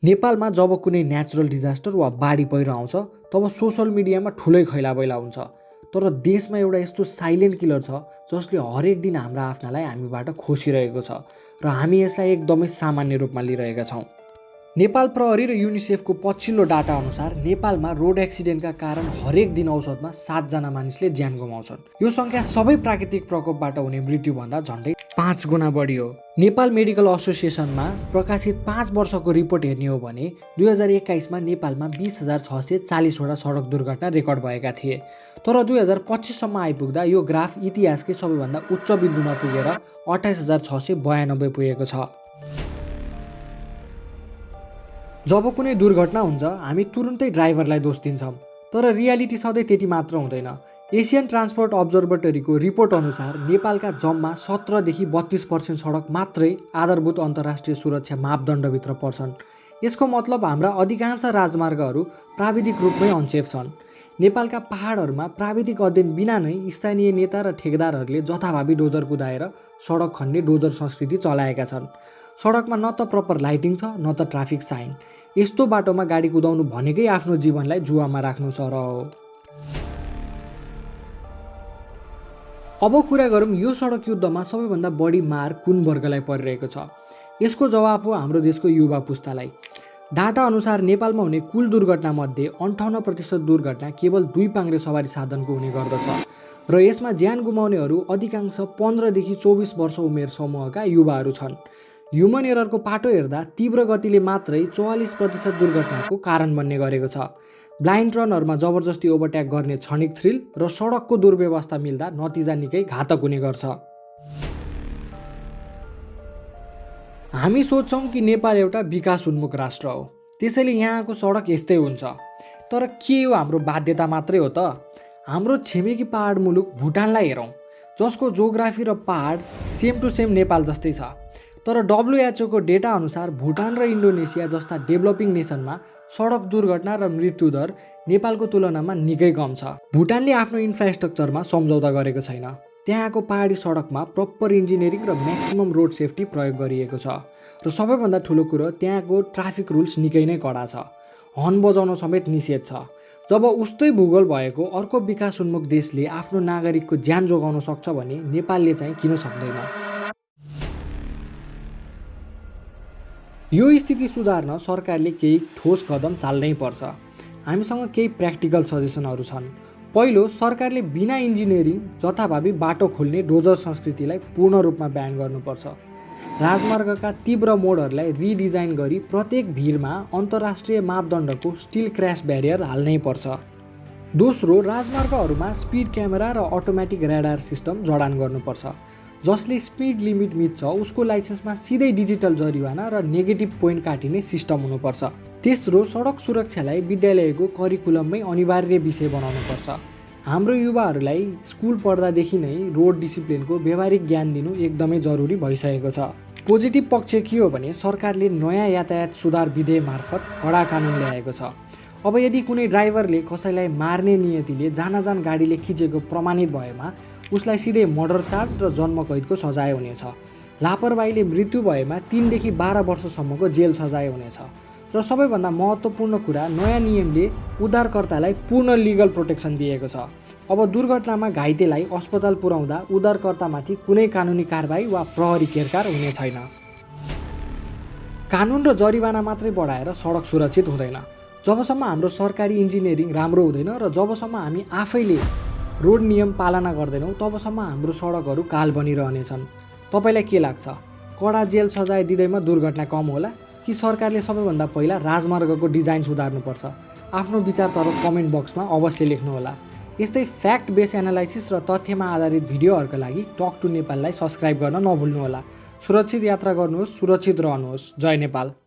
नेपालमा जब कुनै natural disaster वा बाढी पहिरो आउँछ तब सोसल मिडियामा ठुलै खैलाबैला हुन्छ। तर देशमा एउटा यस्तो साइलेन्ट किलर छ जसले हरेक दिन हाम्रा आफ्नालाई हामीबाट खोसिरहेको छ र हामी यसलाई एकदमै सामान्य रूपमा लिइरहेका छौँ। नेपाल प्रहरी र युनिसेफको पछिल्लो डाटा अनुसार नेपालमा रोड एक्सिडेन्टका कारण हरेक दिन औसतमा 7 जना मानिसले ज्यान गुमाउँछन्। यो सङ्ख्या सबै प्राकृतिक प्रकोपबाट हुने मृत्युभन्दा झन्डै 5 गुणा बढी हो। नेपाल मेडिकल एसोसिएसनमा प्रकाशित 5 वर्षको रिपोर्ट हेर्ने हो भने 2021मा नेपालमा 20,640 वटा सडक दुर्घटना रेकर्ड भएका थिए। तर 2025सम्म आइपुग्दा यो ग्राफ इतिहासकै सबैभन्दा उच्च बिन्दुमा पुगेर 28,692 पुगेको छ। जब कुनै दुर्घटना हुन्छ हामी तुरुन्तै ड्राइभरलाई दोष दिन्छौँ, तर रियालिटी सधैँ त्यति मात्र हुँदैन। एसियन ट्रान्सपोर्ट अब्जर्भेटरीको रिपोर्ट अनुसार नेपालका जम्मा 17देखि 32% सडक मात्रै आधारभूत अन्तर्राष्ट्रिय सुरक्षा मापदण्डभित्र पर्छन्। यसको मतलब हाम्रा अधिकांश राजमार्गहरू प्राविधिक रूपमै अनसेफ छन्। नेपालका पहाडहरूमा प्राविधिक अध्ययन बिना नै स्थानीय नेता र ठेकेदारहरूले जथाभावी डोजर कुदाएर सडक खन्ने डोजर संस्कृति चलाएका छन्। सडकमा न त प्रपर लाइटिङ छ न त ट्राफिक साइन। यस्तो बाटोमा गाडी कुदाउनु भनेकै आफ्नो जीवनलाई जुवामा राख्नु सरह हो। अब कुरा गरौँ यो सडक युद्धमा सबैभन्दा बढी मार कुन वर्गलाई परिरहेको छ। यसको जवाब हो हाम्रो देशको युवा पुस्तालाई। डाटा अनुसार नेपालमा हुने कुल दुर्घटनामध्ये 58% दुर्घटना केवल 2 पाङ्ग्रे सवारी साधनको हुने गर्दछ र यसमा ज्यान गुमाउनेहरू अधिकांश 15देखि 24 वर्ष उमेर समूहका युवाहरू छन्। ह्युमन एररको पाटो हेर्दा तीव्र गतिले मात्रै 44% दुर्घटनाको कारण बन्ने गरेको छ। ब्लाइन्ड रनहरूमा जबरजस्ती ओभरट्याक गर्ने क्षणिक थ्रिल र सडकको दुर्व्यवस्था मिल्दा नतिजा निकै घातक हुने गर्छ। हामी सोच्छौँ कि नेपाल एउटा विकास उन्मुख राष्ट्र हो, त्यसैले यहाँको सडक यस्तै हुन्छ। तर के यो हाम्रो बाध्यता मात्रै हो त? हाम्रो छिमेकी पहाड मुलुक भुटानलाई हेरौँ, जसको जोग्राफी र पहाड सेम टु सेम नेपाल जस्तै छ। तर WHO को डेटा अनुसार भुटान र इन्डोनेसिया जस्ता डेभलपिङ नेसनमा सडक दुर्घटना र मृत्युदर नेपालको तुलनामा निकै कम छ। भुटानले आफ्नो इन्फ्रास्ट्रक्चरमा सम्झौता गरेको छैन। त्यहाँको पहाडी सडकमा प्रपर इन्जिनियरिङ र म्याक्सिमम रोड सेफ्टी प्रयोग गरिएको छ र सबैभन्दा ठुलो कुरो त्यहाँको ट्राफिक रुल्स निकै नै कडा छ। हर्न बजाउन समेत निषेध छ। जब उस्तै भूगोल भएको अर्को विकास उन्मुख देशले आफ्नो नागरिकको ज्यान जोगाउन सक्छ भने नेपालले चाहिँ किन सक्दैन? यो स्थिति सुधार्न सरकारले केही ठोस कदम चाल्नै पर्छ। हामीसँग केही प्र्याक्टिकल सजेसनहरू छन्। पहिलो, सरकारले बिना इन्जिनियरिङ जथाभावी बाटो खोल्ने डोजर संस्कृतिलाई पूर्ण रूपमा ब्यान गर्नुपर्छ। राजमार्गका तीव्र मोडहरूलाई रिडिजाइन गरी प्रत्येक भिरमा अन्तर्राष्ट्रिय मापदण्डको स्टिल क्र्यास ब्यारियर हाल्नै पर्छ। दोस्रो, राजमार्गहरूमा स्पिड क्यामेरा र अटोमेटिक रेडार सिस्टम जडान गर्नुपर्छ। जसले स्पिड लिमिट मिच्छ उसको लाइसेन्समा सिधै डिजिटल जरिवाना र नेगेटिभ पोइन्ट काटिने सिस्टम हुनुपर्छ। तेस्रो, सडक सुरक्षालाई विद्यालयको करिकुलममै अनिवार्य विषय बनाउनुपर्छ। हाम्रो युवाहरूलाई स्कुल पढ्दादेखि नै रोड डिसिप्लिनको व्यावहारिक ज्ञान दिनु एकदमै जरुरी भइसकेको छ। पोजिटिभ पक्ष के हो भने सरकारले नयाँ यातायात सुधार विधेयक मार्फत कडा कानुन ल्याएको छ। अब यदि कुनै ड्राइभरले कसैलाई मार्ने नियतिले जानाजान गाडीले खिचेको प्रमाणित भएमा उसलाई सिधै मर्डर चार्ज र जन्मकैदको सजाय हुनेछ। लापरवाहीले मृत्यु भएमा 3 देखि 12 वर्षसम्मको जेल सजाय हुनेछ। र सबैभन्दा महत्त्वपूर्ण कुरा, नयाँ नियमले उद्धारकर्तालाई पूर्ण लिगल प्रोटेक्सन दिएको छ। अब दुर्घटनामा घाइतेलाई अस्पताल पुर्याउँदा उद्धारकर्तामाथि कुनै कानुनी कारबाही वा प्रहरी केरकार हुने छैन। कानुन र जरिवाना मात्रै बढाएर सडक सुरक्षित हुँदैन। जबसम्म हाम्रो सरकारी इन्जिनियरिङ राम्रो हुँदैन र जबसम्म हामी आफैले रोड नियम पालना गर्दैनौँ तबसम्म हाम्रो सडकहरू काल बनिरहनेछन्। तपाईँलाई के लाग्छ? कडा जेल सजाय दिँदैमा दुर्घटना कम होला कि सरकारले सबैभन्दा पहिला राजमार्गको डिजाइन सुधार्नुपर्छ? आफ्नो विचार तर कमेन्ट बक्समा अवश्य लेख्नुहोला। यस्तै फ्याक्ट बेस एनालाइसिस र तथ्यमा आधारित भिडियोहरूका लागि टक टु नेपाललाई सब्सक्राइब गर्न नभुल्नुहोला। सुरक्षित यात्रा गर्नुहोस्, सुरक्षित रहनुहोस्। जय नेपाल।